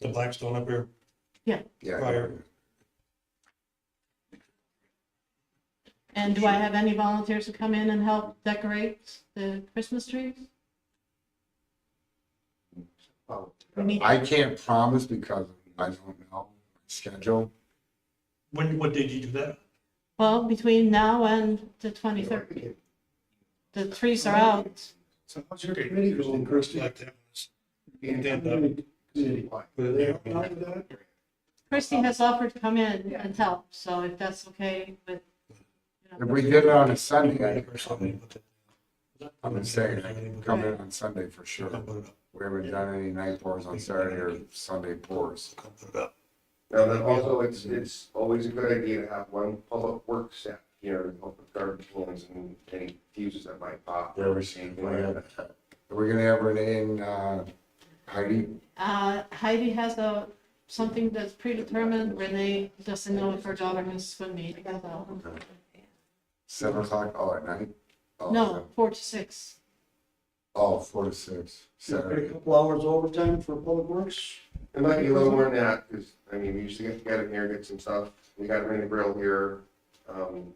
the Blackstone up here. yeah. Prior. And do I have any volunteers to come in and help decorate the Christmas trees? We need- I can't promise because I don't know schedule. What did you do that? Well, between now and the 23rd. The trees are out. So how's your committee going, Christie? Like that. Committee. Put it there. How about that? Christie has offered to come in and help, so if that's okay with, If we did it on a Sunday, Or something. I'm gonna say, come in on Sunday for sure. Come put it up. We haven't done any night pours on Saturday or Sunday pours. Come put it up. Now, then also, it's always a good idea to have one public works staff here to help with garbage cans and any fuses that might pop. Are we gonna have Renee and Heidi? Heidi has something that's predetermined. Renee doesn't know if her daughter is swimming. So. 7 o'clock, oh, at night? Oh, No, 4 to 6. Oh, 4 to 6, A Saturday. couple hours overtime for Public Works? It might be a little more than that, because, I mean, we used to get together here, get some stuff. We got to bring the grill here.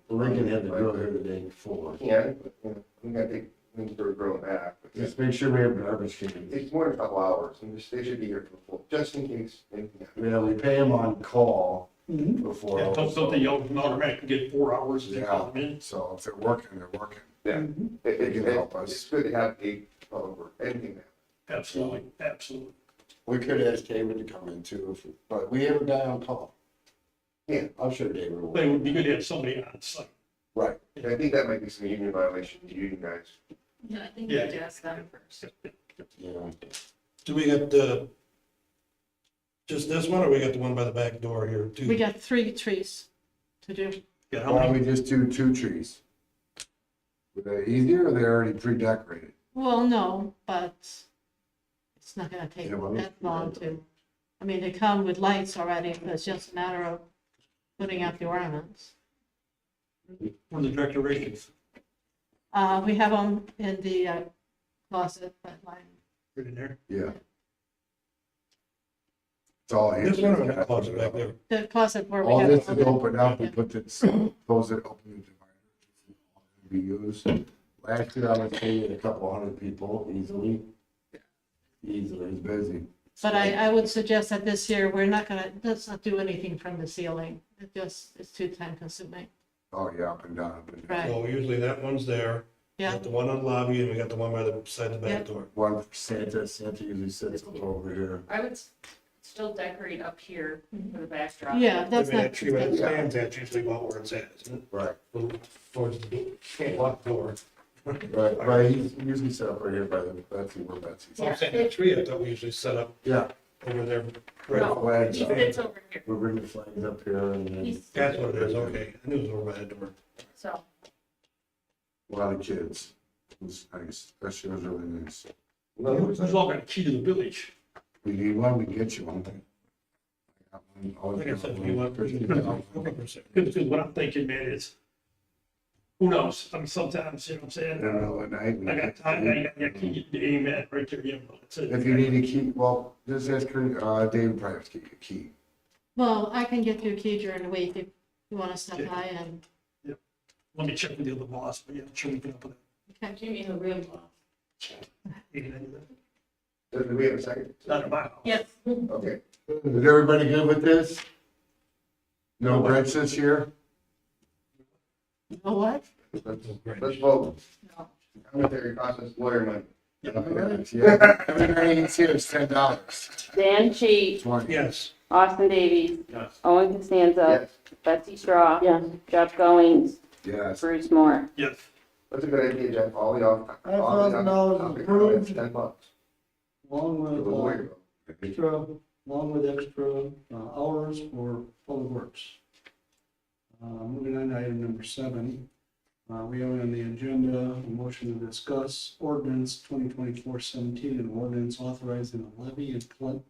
Lincoln had the grill here the day before. Can, but, you know, we got to take, we need to grill back. But Just make sure we have garbage cans. it's more than a couple hours, and they should be here for the full, just in case anything happens. Yeah, we pay them on call Mm-hmm. before. Yeah, don't they automatically get 4 hours if they call them in? So if they're working, they're working. Yeah. They can help us. It's good to have a, anything that. Absolutely, absolutely. We could ask David to come in too, but we have a guy on call. Yeah. I'm sure David will. But it would be good to have somebody on site. Right. And I think that might be some union violation to you guys. Yeah, I think we Yeah. have to ask them first. Yeah. Do we got just this one, or we got the one by the back door here too? We got 3 trees. to do. Yeah, how Why don't many, we just do 2 trees? Were they easier or they're already pre-decorated? Well, no, but it's not gonna take Yeah, well, that long to, I mean, they come with lights already, it's just a matter of putting out the ornaments. what are the decorations? We have them in the closet, but like, Right in there? Yeah. It's all There's one in Anthony's that got. closet back there. the closet where we All have. this is open up and put this, close it, open the divider. Be used. Last year I was paying a couple hundred people easily. Easily, it's busy. But I would suggest that this year, we're not gonna, let's not do anything from the ceiling. It just, it's too time consuming. Oh, yeah, up and down, up and down. Right, So usually that one's there. We yeah, got the one on the lobby and we got the one by the side of the Yeah. back door. One for Santa usually sits over here. I would still decorate up here for the backdrop. yeah, that's Maybe not. that tree where it stands at usually about where it's at, isn't it? Right, Towards the door, can't lock the door. right, he's usually set up right here by the Betsy, where Betsy's. So I'm saying that tree, I thought we usually set up Yeah. over there. No, Flags he up. fits over here. We'll bring the flags up here and then He's, That's what it is, okay. I knew it was over by the door. so, a lot of kids. It was nice, that show was really nice. Who's all got a key to the village? We need one, we can get you one. I got one, always Like I got said, one. you want. Because what I'm thinking, man, is, who knows? I mean, sometimes, you know what I'm I saying? don't know, at night. we I got get- time, I got a key to aim at right there, you know, that's it. If you need a key, well, just ask David probably has to get you a key. Well, I can get you a key during the week if you wanna stop by and, Let me check with the other boss, but yeah, sure we can up with okay. you mean the real boss? it. Do we have a second? Not in my house. Yes. Okay. Is everybody good with this? No Grinch this year? You know what? Let's vote. No. Cemetery costs us lawyer money. Yeah, everybody gets here is $10. Dan Cheat, 20. Yes. Austin Davies, Yes. Owen Costanza, Yes, Betsy Straw. Jeff Goings, Yes. Bruce Moore. Yes. that's a good idea, Jeff. All the off. $5,000 approved. $10. Along For the with, lawyer. extra hours for public works. Moving on to item number 7, we have on the agenda a motion to discuss ordinance 2024-17, an ordinance authorizing a levy and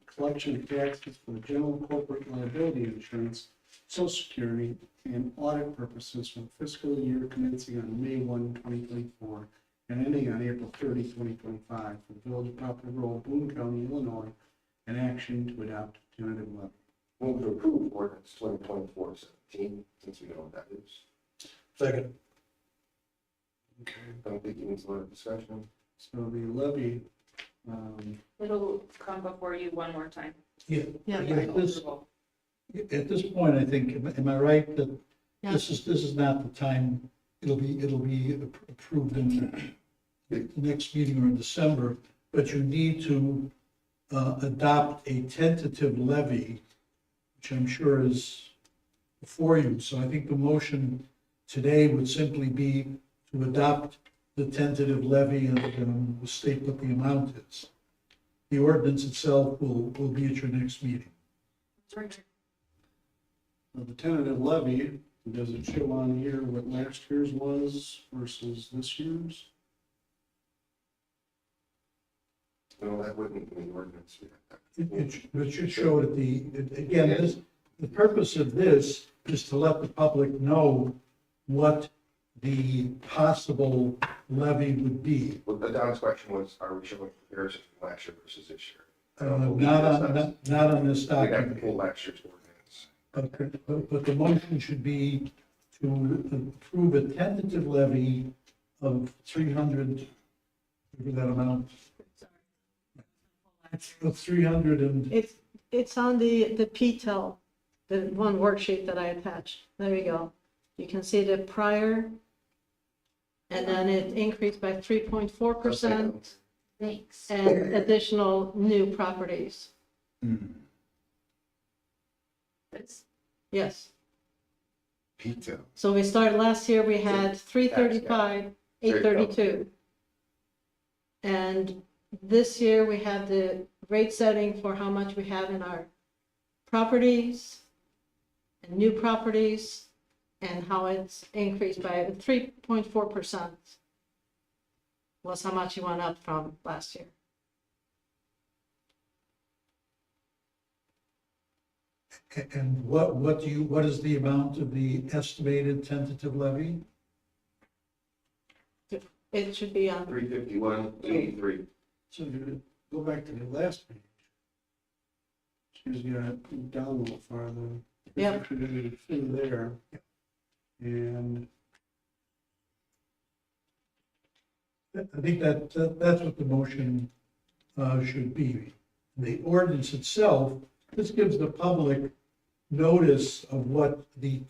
collection of taxes for general corporate liability insurance, social security, and audit purposes for fiscal year commencing on May 1, 2024, and ending on April 30, 2025, for the Village of Poplar Grove, Boone County, Illinois, an action to adopt tentative levy. Move to approve ordinance 2024-17, since we know what that is. Second. I don't think it needs a lot of discussion. So the levy, It'll come before you one more time. Yeah, Yeah. at at this point, I think, am I right, that this is not the time, it'll be approved in the next meeting or in December, but you need to adopt a tentative levy, which I'm sure is before you. So I think the motion today would simply be to adopt the tentative levy and state what the amount is. The ordinance itself will be at your next meeting. the tentative levy, does it show on here what last year's was versus this year's? No, that wouldn't be in the ordinance. It should show it at again, the purpose of this is to let the public know what the possible levy would be. Well, the Don's question was, are we showing comparison from last year versus this year? I don't believe Not that's on, us. not on this We'd have to document. pull last year's ordinance. But the motion should be to approve a tentative levy of 300, whatever that amount. Of 300 and, It's on the PTEL, the one worksheet that I attached. There you go. You can see the prior, and then it increased by 3.4%, Thanks. and additional new properties. Yes. Pizza. So we started last year, we had 335, 832. And this year, we have the rate setting for how much we have in our properties and new properties and how it's increased by 3.4% was how much you went up from last year. And what is the amount of the estimated tentative levy? It should be on, 351.83. So you go back to the last page. She's got it down a little farther. Yep. Actually, there's a thing there. And I think that's what the motion should be. The ordinance itself, this gives the public notice of what the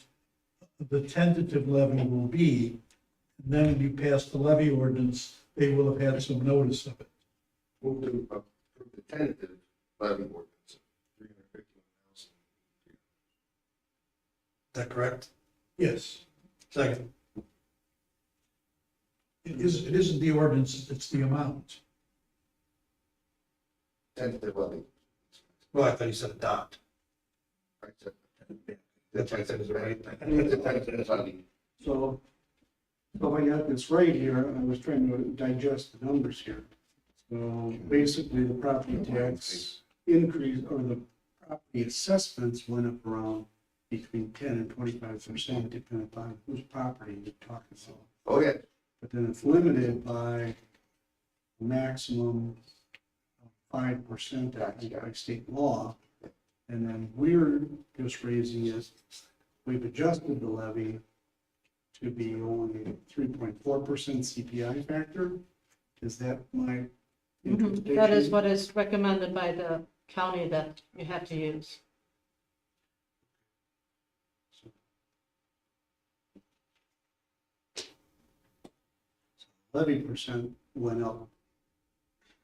tentative levy will be. And then when you pass the levy ordinance, they will have had some notice of it. Move to approve the tentative levy ordinance of $351,000. Is that correct? Yes, Second. it isn't the ordinance, it's the amount. Tentative levy. Well, I thought you said adopt. Right, so- That's what I said, is it right? It's a tentative levy. so, if I got this right here, I was trying to digest the numbers here. So basically, the property tax increase, or the property assessments went up around between 10 and 25%, depending upon whose property you're talking about. Oh, yeah. But then it's limited by a maximum of 5%, I think, by state law. And then we're just raising it, we've adjusted the levy to be only 3.4% CPI factor. Is that my interpretation? that is what is recommended by the county that you have to use. Levy percent went up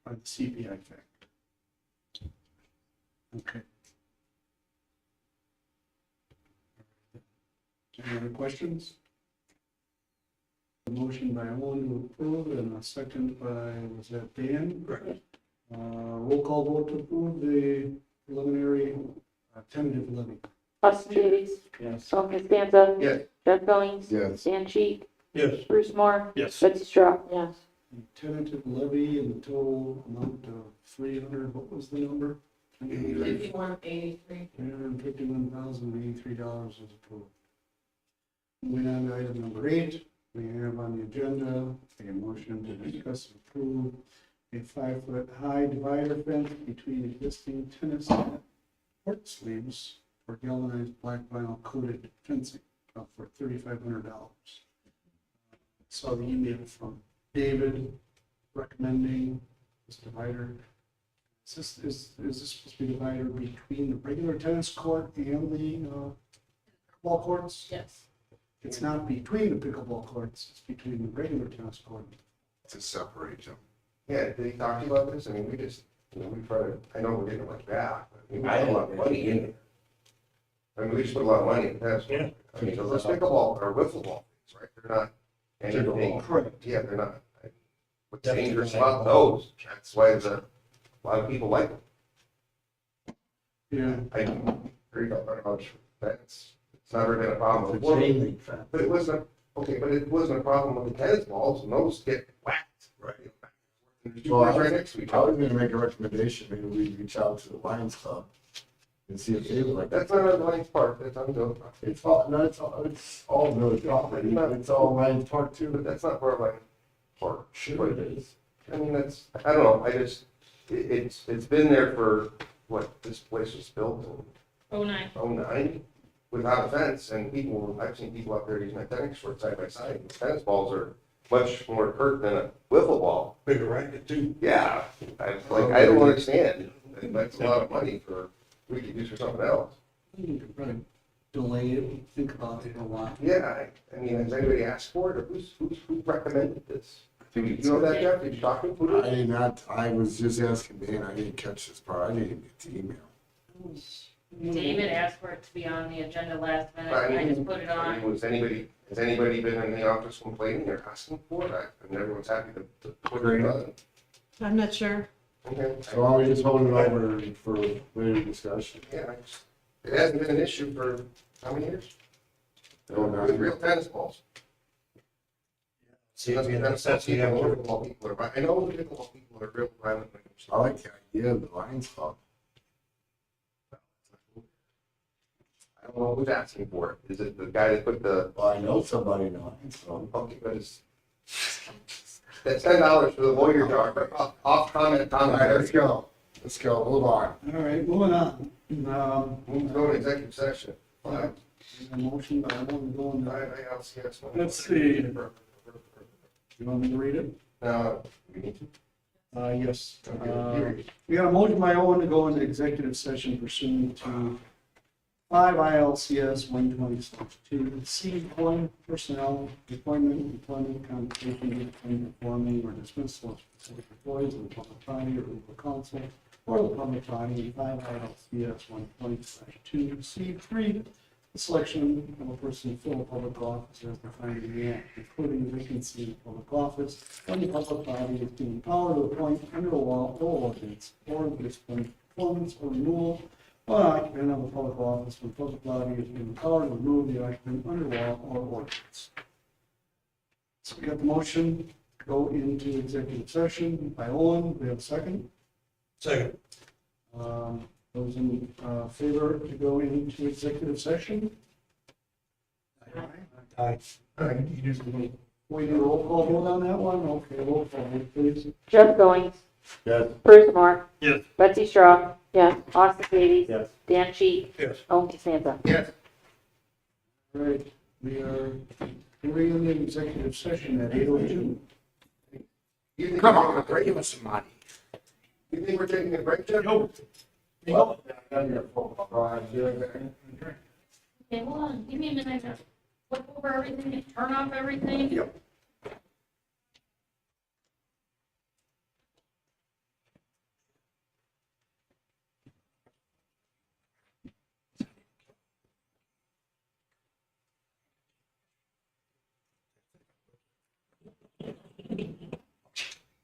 by the CPI factor. Okay. Any other questions? A motion by Owen to approve and a second by, was that Dan? Correct. Roll call vote to approve the preliminary tentative levy. Austin Davies, Yes. Tom Costanza. Yes. Jeff Billings. Yes. Dan Sheik, Yes. Bruce Moore, Yes. Betsy Straw. Yes. Tentative levy and the total amount of 300, what was the number? $51.83. $351,083 is approved. Moving on to item number 8, we have on the agenda a motion to discuss and approve a 5-foot high divider fence between existing tennis court sleeves for galvanized black vinyl coated fencing for $3,500. Saw the email from David recommending this divider. Is this supposed to be a divider between the regular tennis court and the ball courts? Yes. It's not between the pickleball courts, it's between the regular tennis court. To separate them. Yeah, did he talk to you about this? I mean, we just, we try to, I know we're getting like that, but we put a lot of money in it. I mean, we just put a lot of money in that. Yeah. I mean, those pickleball or wiffle ball things, right? They're not anything. Correct. Yeah, they're not. What's Definitely dangerous not. about those, that's why a lot of people like them. Yeah. I agree about that. It's never been a problem The before. chain link fence. But it wasn't, but it wasn't a problem with the tennis balls, and those get whacked, right? There's two Well, boys right next to each I was other. gonna make a recommendation, maybe we reach out to the Lions Club and see if they would like. That's not a Lions Park, that's on the, It's all, no, it's all village property, it's all Lions Park but too. that's not part of Lions Park. Sure it is. I mean, I don't know, it's been there for, what, this place was built in 09. '09 without a fence, and I've seen people out there using their tennis shorts side by side, and tennis balls are much more hurt than a wiffle ball. Bigger racket too. Yeah, I don't understand, that's a lot of money we could use for something else. You could probably delay it, think about it a lot. Yeah, I mean, has anybody asked for it, or who recommended this? Do you know that, Jeff? Did you talk to him? Who did? I did not, I was just asking Dan, I didn't catch this part, I didn't even get the email. David asked for it to be on the agenda last minute, I and I mean, just put it I on. mean, has anybody been in the office complaining or asking for it? And everyone's happy to put it on. I'm not sure. Okay. So I'll just hold it over for later discussion. Yeah, it hasn't been an issue for how many years? With real tennis balls. See, I mean, that's the Pickleball people are, I know the pickleball people are real violent. when it comes to- I like the idea of the Lions Club. I don't know who's asking for it. Is it the guy that put the, Well, I know somebody in the Lions Club. okay, but it's, that's $10 for the lawyer jar, off comment, All right, let's commentary. go. Let's go, move on. All right, moving on. We'll go to executive session. Fine. A motion by one going to, ILCS. let's see. You want me to read it? We need to. Yes. Okay. We got a motion by Owen to go into executive session pursuant to 5 ILCS 120/2, C, employment, personnel, employment, compensation, informing or dismissal of specific employees of the public body or legal counsel or the public body, 5 ILCS 120/2, C, 3, the selection of a person to fill a public office as defined in the act, including vacancy in public office, when the public body is given power to appoint under law or ordinance, or discipline, performance, or renewal of an occupant of a public office when public body is given power to remove the occupant under law or ordinance. So we got the motion to go into executive session by Owen. We have a second. Second. Those in favor to go into executive session? Aye. We do a roll call vote on that one? Okay, roll call vote, please. Jeff Goings, Yes. Bruce Moore, Yes. Betsy Straw, yes, Austin Davies, Yes. Dan Sheet, Yes. Owen Costanza. Yes. All right, we are in the executive session at 8:02. Come on, give us some money. You think we're taking a break, Jeff? Yo. Okay, Okay, hold on, give me a minute. Look over everything and turn off everything. Yep.